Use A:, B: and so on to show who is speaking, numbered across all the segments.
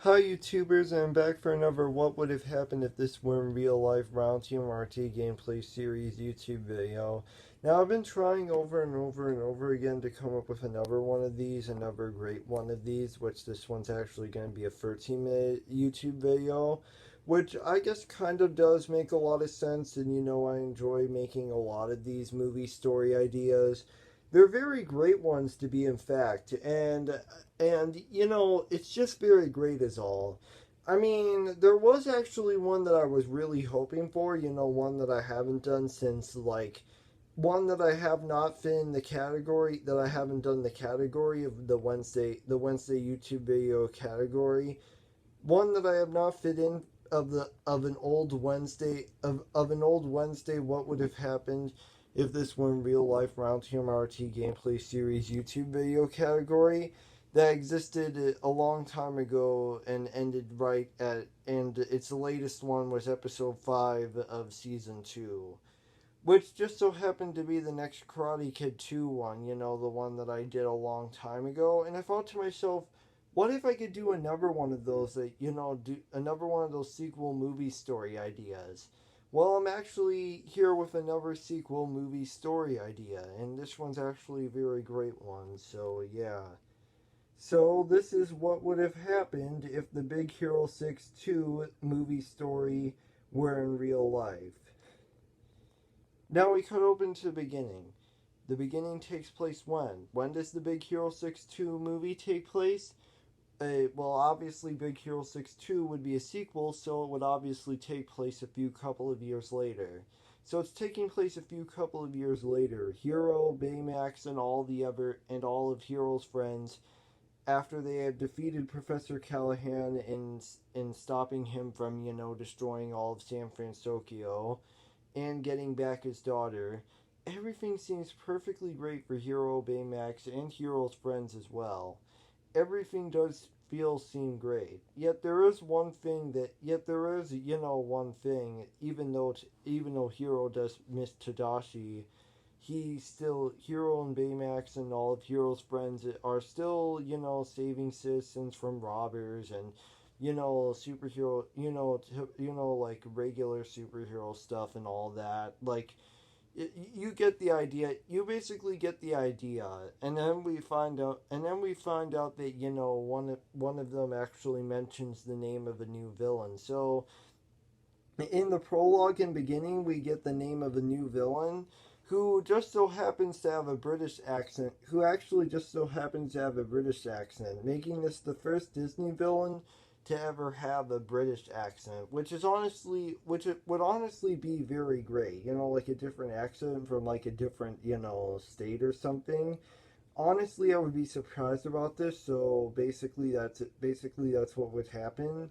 A: Hi YouTubers, and I'm back for another What Would Have Happened If This Were in Real Life RhinoTMRTGamePlay series YouTube video. Now I've been trying over and over and over again to come up with another one of these, another great one of these, which this one's actually going to be a 13-minute YouTube video, which I guess kind of does make a lot of sense, and I enjoy making a lot of these movie story ideas. They're very great ones to be in fact, and it's just very great as all. I mean, there was actually one that I was really hoping for, one that I haven't done since, one that I have not fit in the category, that I haven't done the category of the Wednesday YouTube video category. One that I have not fit in of an old Wednesday, of an old Wednesday, what would have happened if this were in real life RhinoTMRT gameplay series YouTube video category that existed a long time ago and ended right at, and its latest one was episode 5 of season 2, which just so happened to be the next Karate Kid 2 one, the one that I did a long time ago. And I thought to myself, what if I could do another one of those, do another one of those sequel movie story ideas? Well, I'm actually here with another sequel movie story idea, and this one's actually a very great one, so yeah. So, this is what would have happened if the Big Hero 6 2 movie story were in real life. Now we cut open to the beginning. The beginning takes place when? When does the Big Hero 6 2 movie take place? Well, obviously, Big Hero 6 2 would be a sequel, so it would obviously take place a few couple of years later. So it's taking place a few couple of years later. Hero, Baymax, and all of Hero's friends, after they have defeated Professor Callahan in stopping him from, destroying all of San Francisco and getting back his daughter, everything seems perfectly great for Hero, Baymax, and Hero's friends as well. Everything does seem great. Yet there is one thing, even though Hero does miss Tadashi, Hero and Baymax and all of Hero's friends are still, saving citizens from robbers and, superhero, like regular superhero stuff and all that. Like, you get the idea. You basically get the idea, and then we find out. That one of them actually mentions the name of a new villain. So in the prologue and beginning, we get the name of a new villain who just so happens to have a British accent. Who actually just so happens to have a British accent, making this the first Disney villain to ever have a British accent, which would honestly be very great. Like a different accent from like a different, state or something. Honestly, I would be surprised about this. So basically that's what would happen.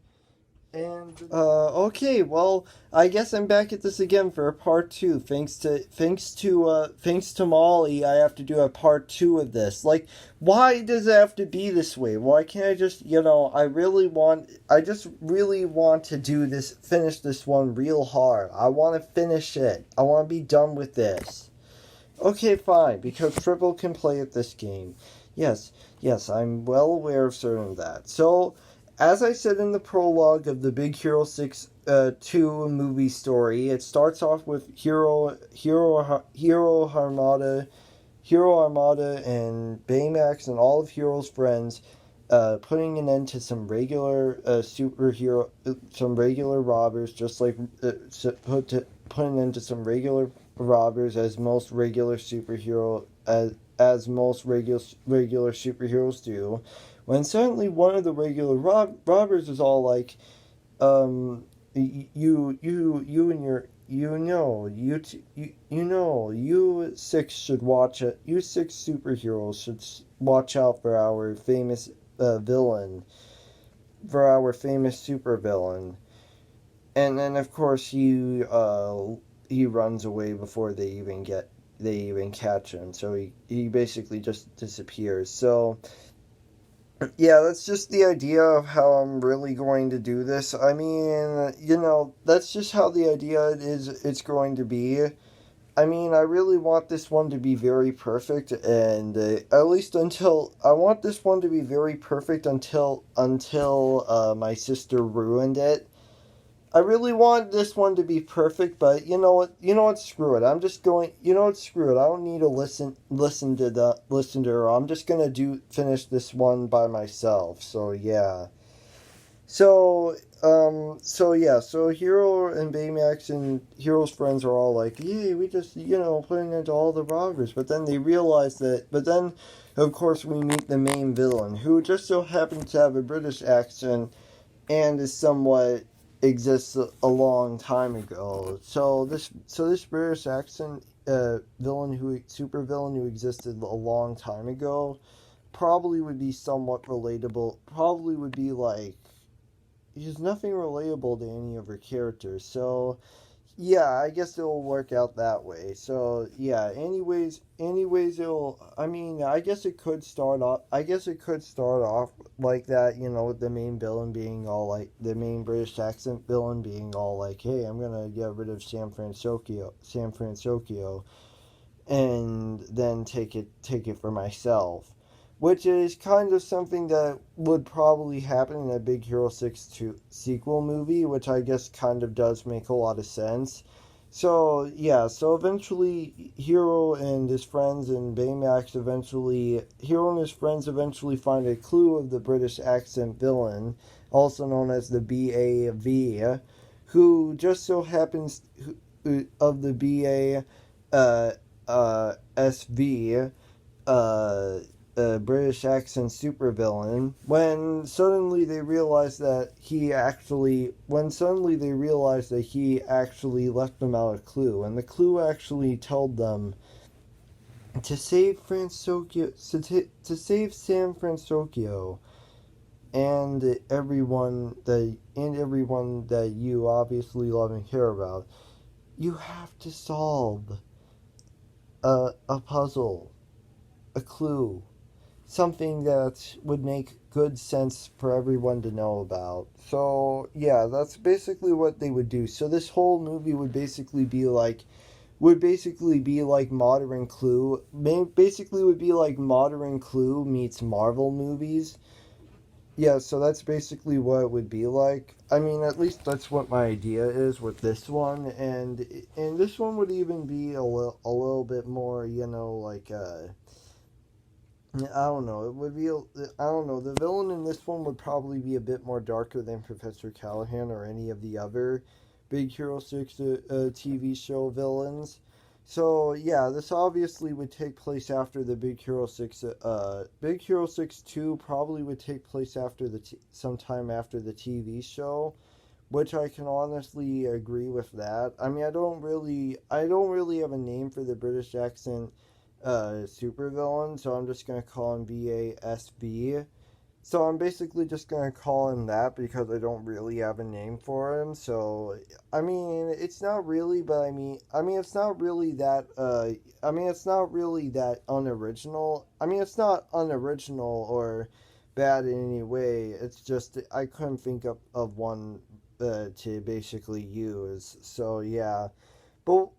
A: And okay, well, I guess I'm back at this again for a part two. Thanks to Molly, I have to do a part two of this. Like, why does it have to be this way? Why can't I just, I just really want to finish this one real hard. I want to finish it. I want to be done with this. Okay, fine, because Triple can play at this game. Yes, I'm well aware of certain of that. So, as I said in the prologue of the Big Hero 6 2 movie story, it starts off with Hero Armada, and Baymax and all of Hero's friends putting an end to some regular robbers, just like put an end to some regular robbers as most regular superheroes do. When suddenly one of the regular robbers is all like, you six should watch it. You six superheroes should watch out for our famous villain, for our famous supervillain. And then of course he runs away before they even catch him. So he basically just disappears. So yeah, that's just the idea of how I'm really going to do this. I mean, that's just how the idea it's going to be. I mean, I really want this one to be very perfect, and at least until I want this one to be very perfect until my sister ruined it. I really want this one to be perfect, but you know what? You know what? Screw it. I'm just going. You know what? Screw it. I don't need to listen to her. I'm just gonna finish this one by myself. So yeah. So Hero and Baymax and Hero's friends are all like, "Yay, we just putting into all the robbers." But then they realize that. But then, of course, we meet the main villain, who just so happens to have a British accent and is somewhat exists a long time ago. So this British accent super villain who existed a long time ago probably would be somewhat relatable. Probably would be like there's nothing relatable to any of her characters. So yeah, I guess it'll work out that way. So yeah, anyways it'll I mean, I guess it could start off like that, with the main villain being all like the main British accent villain being all like, "Hey, I'm going to get rid of San Francisco and then take it for myself." Which is kind of something that would probably happen in a Big Hero 6 2 sequel movie, which I guess kind of does make a lot of sense. So, yeah, so eventually Hero and his friends eventually find a clue of the British accent villain, also known as the BAV, who just so happens of the BA SV British accent supervillain when he actually left them out a clue, and the clue actually told them to save San Francisco and everyone that you obviously love and care about. You have to solve a puzzle, a clue, something that would make good sense for everyone to know about. So yeah, that's basically what they would do. So this whole movie would basically be like modern Clue. Basically would be like modern Clue meets Marvel movies. Yeah, so that's basically what it would be like. I mean, at least that's what my idea is with this one, and this one would even be a little bit more, like I don't know. It would be. I don't know. The villain in this one would probably be a bit more darker than Professor Callahan or any of the other Big Hero 6 TV show villains. So yeah, this obviously would take place after the Big Hero 6. Big Hero 6 2 probably would take place after sometime after the TV show, which I can honestly agree with that. I mean, I don't really have a name for the British accent supervillain, so I'm just gonna call him BASB. So I'm basically just gonna call him that because I don't really have a name for him. So I mean, it's not really, but it's not really that. It's not really that unoriginal. I mean, it's not unoriginal or bad in any way. It's just I couldn't think of one to basically use. So yeah. But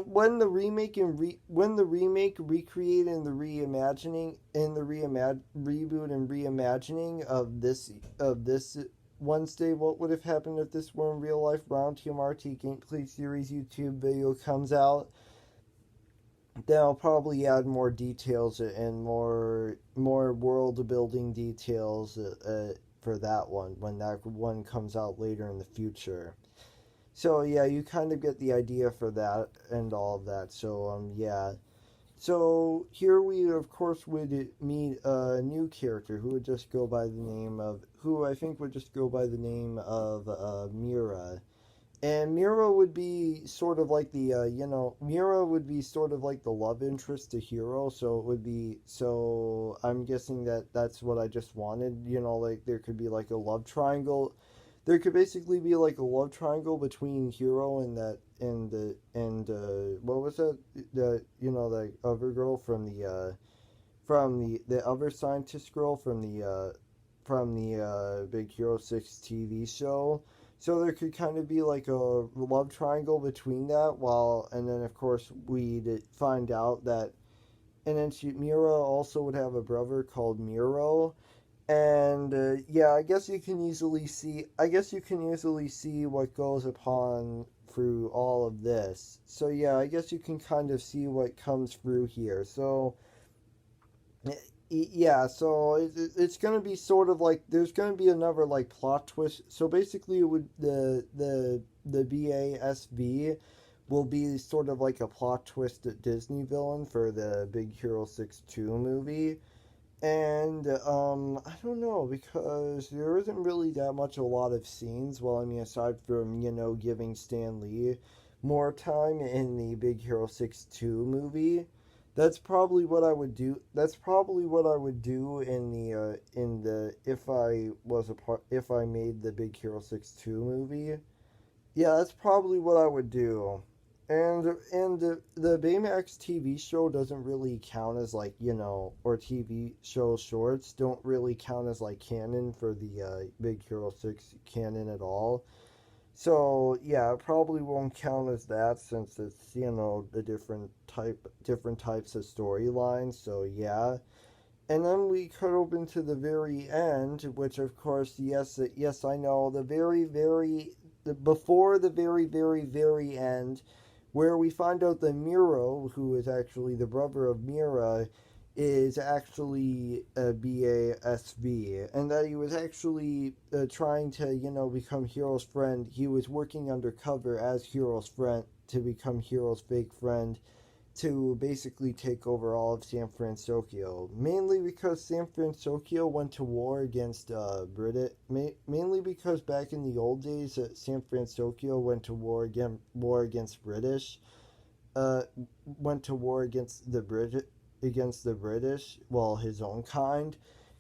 A: when the remake, recreating the reimagining, and the reboot and reimagining of this Wednesday, what would have happened if this were in real life? RhinoTMRT Gameplay Series YouTube video comes out. Then I'll probably add more details and more world building details for that one when that one comes out later in the future. So yeah, you kind of get the idea for that and all of that. So yeah. So here we of course would meet a new character who I think would just go by the name of Mira. And Mira would be sort of like Mira would be sort of like the love interest to Hero. So I'm guessing that's what I just wanted. Like there could be like a love triangle. There could basically be like a love triangle between Hero and what was that, the other girl from the other scientist girl from the Big Hero 6 TV show. So there could kind of be like a love triangle between that, and then of course we'd find out that, and then Mira also would have a brother called Miro, and yeah, I guess you can easily see. I guess you can easily see what goes upon through all of this. So yeah, I guess you can kind of see what comes through here. So yeah, so it's gonna be sort of like there's gonna be another like plot twist. So basically, it would the BASV will be sort of like a plot twist at Disney villain for the Big Hero 6 2 movie. And I don't know because there isn't really that much a lot of scenes. Well, I mean, aside from giving Stan Lee more time in the Big Hero 6 2 movie, that's probably what I would do. That's probably what I would do in the if I made the Big Hero 6 2 movie. Yeah, that's probably what I would do. And the Baymax TV show doesn't really count as like, or TV show shorts don't really count as like canon for the Big Hero 6 canon at all. So, yeah, it probably won't count as that since it's, the different types of storylines. So, yeah. And then we cut open to the very end, which of course, yes, I know, before the very, very, very end, where we find out that Miro, who is actually the brother of Mira, is actually a BASV, and that he was actually trying to, become Hero's friend. He was working undercover as Hero's friend to become Hero's fake friend to basically take over all of San Francisco, mainly because San Francisco went to war against British. Mainly because back in the old days, San Francisco went to war against British. Uh, Went to war against the British, well, his own kind,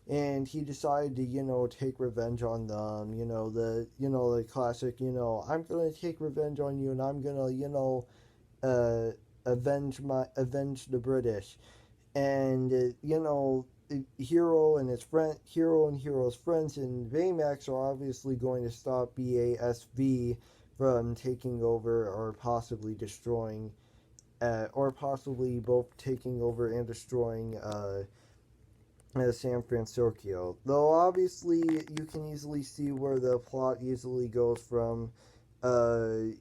A: and he decided to take revenge on them. The classic. I'm gonna take revenge on you, and I'm gonna uh avenge the British, and Hero and Hero's friends in Baymax are obviously going to stop BASV from taking over or possibly destroying, or possibly both taking over and destroying San Francisco. Though obviously you can easily see where the plot easily goes from uh,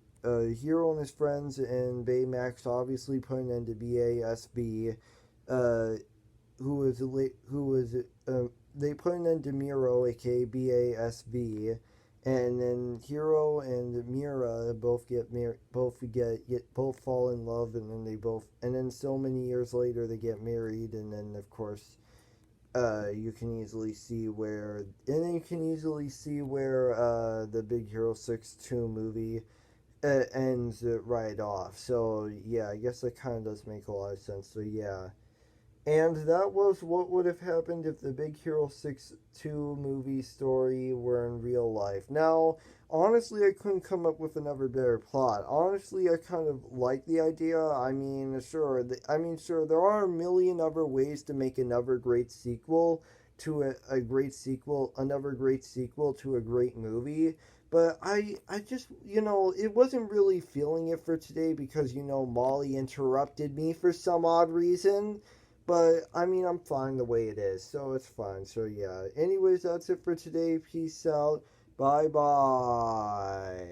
A: Hero and his friends and Baymax obviously putting into BASB, uh, who was they put an end to Miro, aka BASB, and then Hero and Mira both fall in love, and then and then so many years later they get married, and then of course you can easily see where, the Big Hero 6 2 movie ends it right off. So yeah, I guess that kind of does make a lot of sense. So yeah, and that was what would have happened if the Big Hero 6 2 movie story were in real life. Now, honestly, I couldn't come up with another better plot. Honestly, I kind of like the idea. I mean, sure, there are a million other ways to make another great sequel to another great sequel to a great movie. But I just, it wasn't really feeling it for today because, Molly interrupted me for some odd reason. But I mean, I'm fine the way it is, so it's fine. So yeah. Anyways, that's it for today. Peace out. Bye bye.